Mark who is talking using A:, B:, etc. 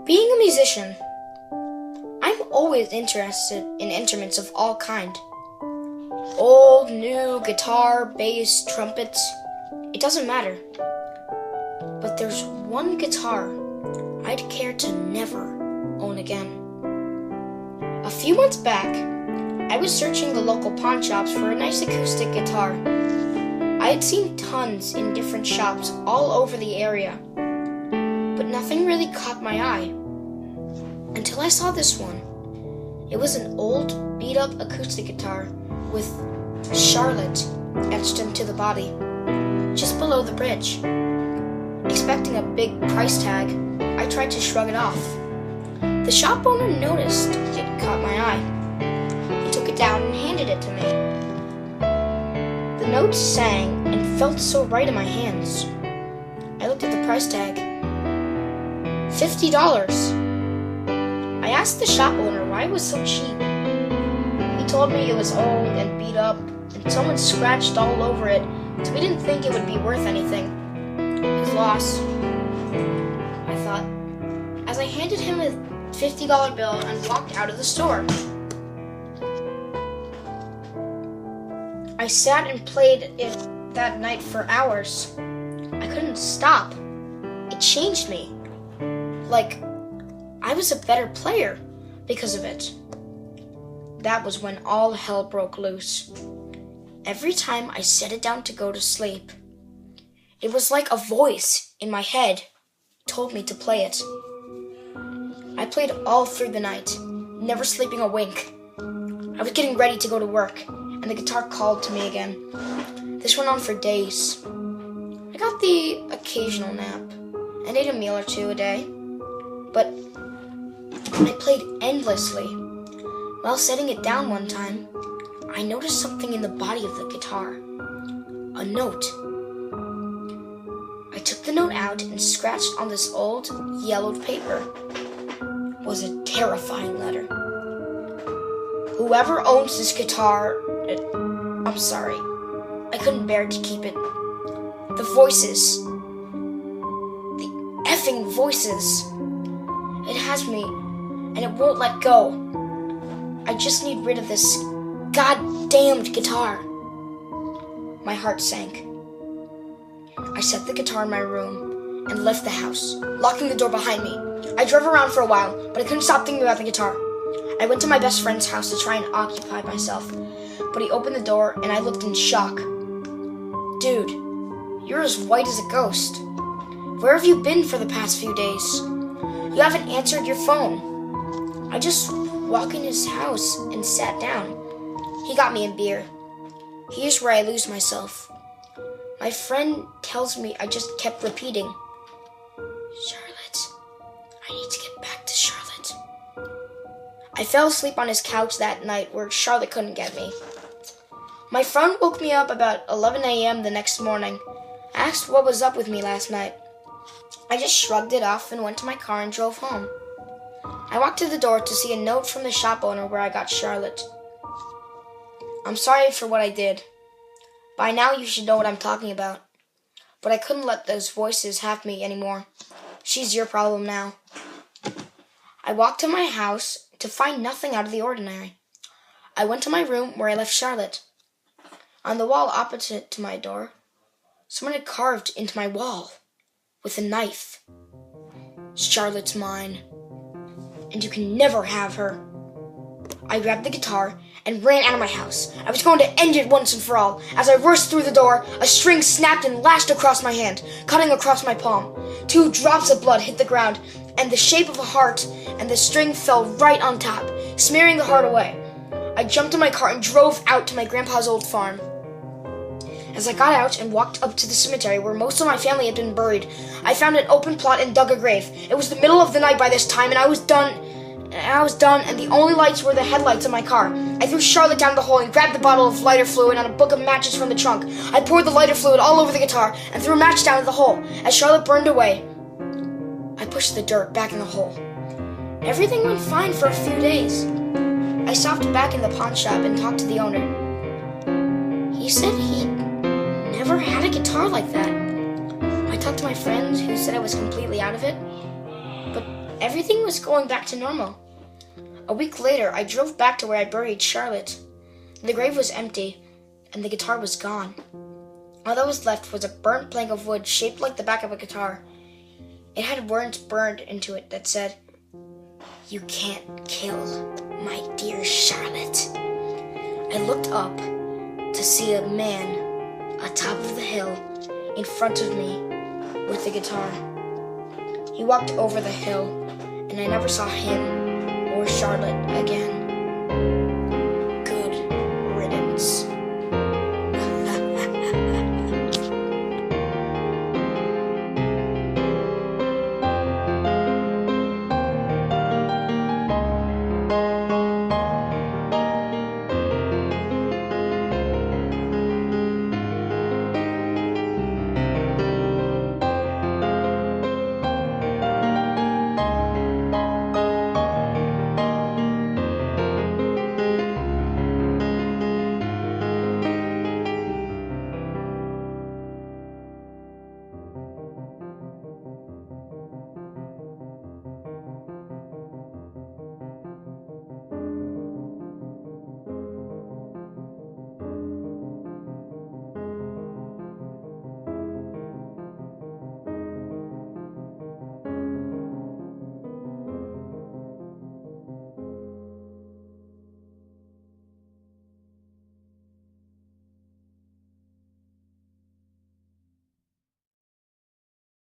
A: Being a musician, I'm always interested in instruments of all kind. Old, new, guitar, bass, trumpets, it doesn't matter. But there's one guitar I'd care to never own again. A few months back, I was searching the local pawn shops for a nice acoustic guitar. I had seen tons in different shops all over the area, but nothing really caught my eye until I saw this one. It was an old, beat-up acoustic guitar with Charlotte etched into the body, just below the bridge. Expecting a big price tag, I tried to shrug it off. The shop owner noticed it caught my eye. He took it down and handed it to me. The notes sang and felt so right in my hands. I looked at the price tag. $50. I asked the shop owner why it was so cheap. He told me it was old and beat up, and someone scratched all over it, so he didn't think it would be worth anything. His loss, I thought, as I handed him a $50 bill and walked out of the store. I sat and played it that night for hours. I couldn't stop. It changed me. Like, I was a better player because of it. That was when all hell broke loose. Every time I set it down to go to sleep, it was like a voice in my head told me to play it. I played all through the night, never sleeping a wink. I was getting ready to go to work, and the guitar called to me again. This went on for days. I got the occasional nap and ate a meal or two a day, but I played endlessly. While setting it down one time, I noticed something in the body of the guitar. A note. I took the note out and scratched on this old, yellowed paper. It was a terrifying letter. Whoever owns this guitar, I'm sorry. I couldn't bear to keep it. The voices. The effing voices. It has me, and it won't let go. I just need rid of this goddamned guitar. My heart sank. I set the guitar in my room and left the house, locking the door behind me. I drove around for a while, but I couldn't stop thinking about the guitar. I went to my best friend's house to try and occupy myself, but he opened the door and I looked in shock. Dude, you're as white as a ghost. Where have you been for the past few days? You haven't answered your phone. I just walked in his house and sat down. He got me a beer. Here's where I lose myself. My friend tells me I just kept repeating, Charlotte, I need to get back to Charlotte. I fell asleep on his couch that night where Charlotte couldn't get me. My friend woke me up about 11 a.m. the next morning. I asked what was up with me last night. I just shrugged it off and went to my car and drove home. I walked to the door to see a note from the shop owner where I got Charlotte. I'm sorry for what I did. By now you should know what I'm talking about. But I couldn't let those voices have me anymore. She's your problem now. I walked to my house to find nothing out of the ordinary. I went to my room where I left Charlotte. On the wall opposite to my door, someone had carved into my wall with a knife. Charlotte's mine, and you can never have her. I grabbed the guitar and ran out of my house. I was going to end it once and for all. As I rushed through the door, a string snapped and lashed across my hand, cutting across my palm. 2 drops of blood hit the ground, and the shape of a heart, and the string fell right on top, smearing the heart away. I jumped in my car and drove out to my grandpa's old farm. As I got out and walked up to the cemetery where most of my family had been buried, I found an open plot and dug a grave. It was the middle of the night by this time, and I was done, and the only lights were the headlights of my car. I threw Charlotte down the hole and grabbed the bottle of lighter fluid and a book of matches from the trunk. I poured the lighter fluid all over the guitar and threw a match down the hole. As Charlotte burned away, I pushed the dirt back in the hole. Everything went fine for a few days. I stopped back in the pawn shop and talked to the owner. He said he never had a guitar like that. I talked to my friend who said I was completely out of it, but Everything was going back to normal. A week later, I drove back to where I buried Charlotte. The grave was empty, and the guitar was gone. All that was left was a burnt plank of wood shaped like the back of a guitar. It had words burned into it that said, "You can't kill my dear Charlotte." I looked up to see a man atop of the hill in front of me with the guitar. He walked over the hill, and I never saw him or Charlotte again.